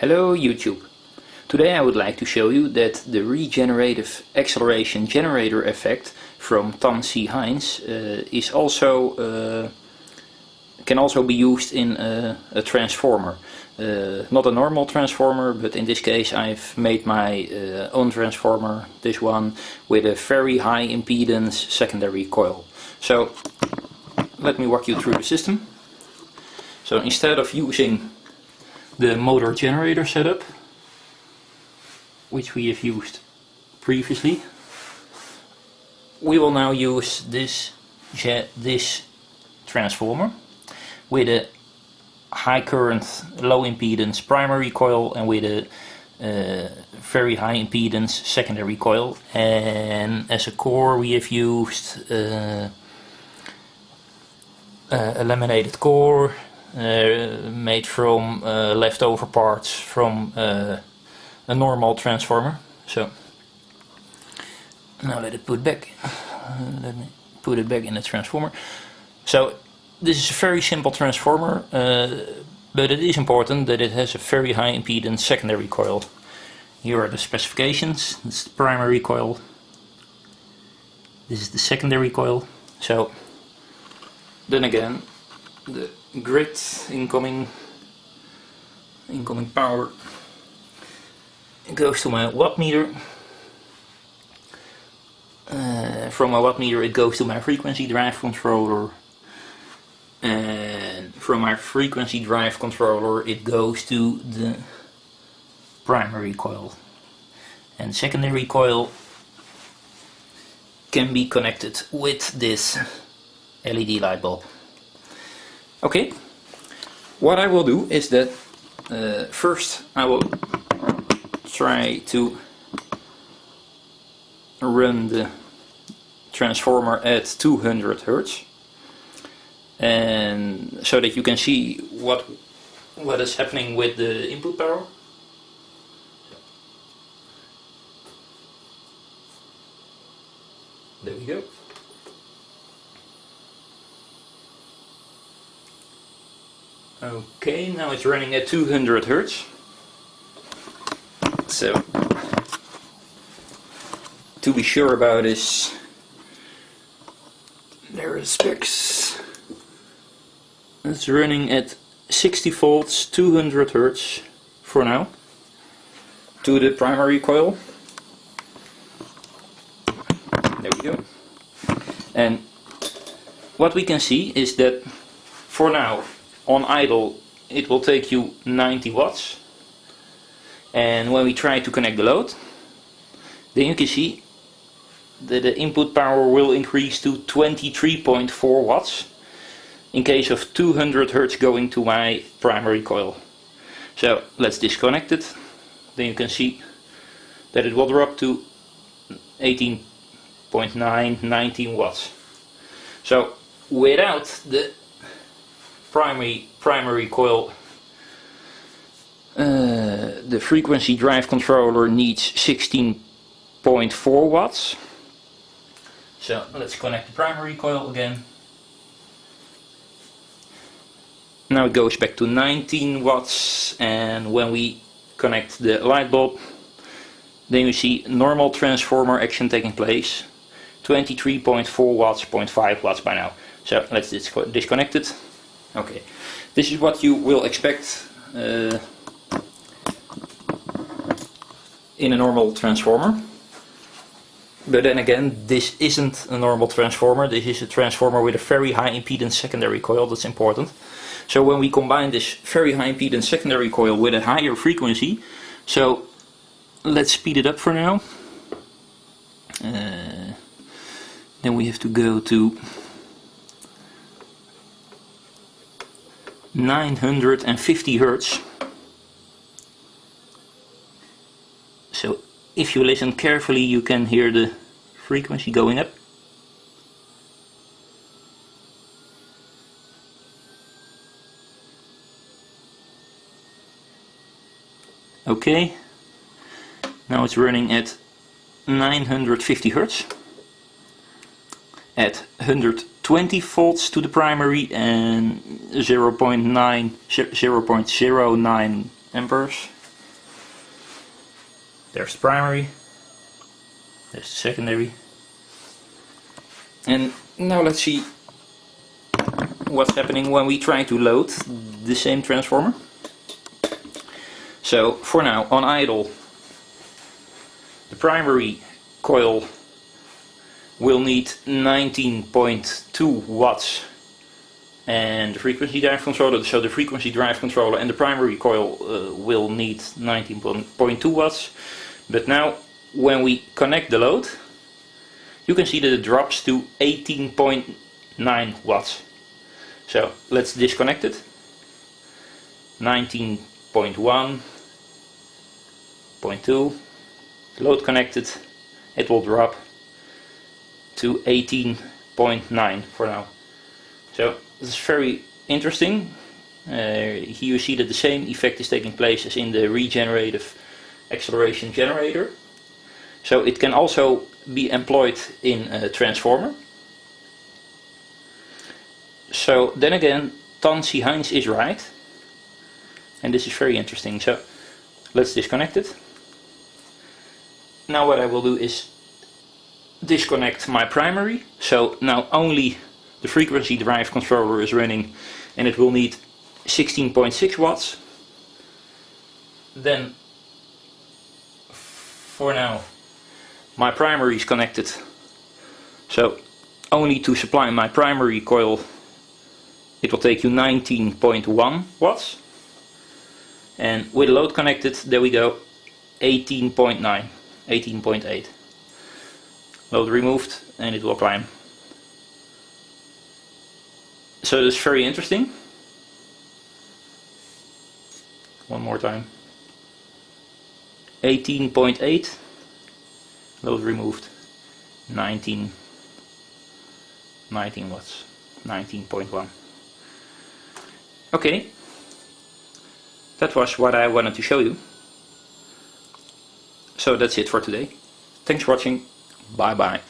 Hello YouTube. Today I would like to show you that the regenerative acceleration generator effect from Thane C Heins can also be used in a transformer. Not a normal transformer, but in this case I've made my own transformer, this one, with a very high impedance secondary coil. So let me walk you through the system. So instead of using the motor generator setup, which we have used previously, we will now use this transformer with a high current, low impedance primary coil and with a very high impedance secondary coil. And as a core we have used a laminated core made from leftover parts from a normal transformer. So now let me put it back in the transformer. So this is a very simple transformer, but it is important that it has a very high impedance secondary coil. Here are the specifications. This is the primary coil. This is the secondary coil. So then again, the grid incoming power goes to my wattmeter. From my wattmeter it goes to my frequency drive controller, and from my frequency drive controller it goes to the primary coil, and secondary coil can be connected with this LED light bulb. Okay, what I will do is that first I will try to run the transformer at 200 Hertz, and so that you can see what is happening with the input power. There we go. Okay, now it's running at 200 Hertz. So to be sure about this, there are specs. It's running at 60 volts, 200 Hertz for now, to the primary coil. There we go. And what we can see is that for now, on idle, it will take you 90 watts. And when we try to connect the load, then you can see that the input power will increase to 23.4 watts in case of 200 Hertz going to my primary coil. So let's disconnect it. Then you can see that it will drop to 18.9, 19 watts. So without the primary coil, the frequency drive controller needs 16.4 watts. So let's connect the primary coil again. Now it goes back to 19 watts, and when we connect the light bulb, then you see normal transformer action taking place. 23.4 watts, 0.5 watts by now. So let's disconnect it. Okay, this is what you will expect in a normal transformer. But then again, this isn't a normal transformer. This is a transformer with a very high impedance secondary coil. That's important. So when we combine this very high impedance secondary coil with a higher frequency, so let's speed it up for now. Then we have to go to 950 Hertz. So if you listen carefully, you can hear the frequency going up. Okay, now it's running at 950 Hertz at 120 volts to the primary and 0.09 amperes There's the primary, there's the secondary. And now let's see what's happening when we try to load the same transformer. So for now, on idle, the primary coil will need 19.2 watts and the frequency drive controller, so the frequency drive controller and the primary coil will need 19.2 watts. But now when we connect the load, you can see that it drops to 18.9 watts. So let's disconnect it. 19.1, 0.2, load connected, it will drop to 18.9 for now. So this is very interesting. Here you see that the same effect is taking place as in the regenerative acceleration generator. So it can also be employed in a transformer. So then again, Thane C Heins is right, and this is very interesting. So let's disconnect it. Now what I will do is disconnect my primary, so now only the frequency drive controller is running and it will need 16.6 watts. Then for now my primary is connected, so only to supply my primary coil it will take you 19.1 watts, and with load connected, there we go, 18.9, 18.8. Load removed and it will climb. So that's very interesting. One more time. 18.8, load removed, 19 watts, 19.1. Okay, that was what I wanted to show you. So that's it for today. Thanks for watching. Bye bye.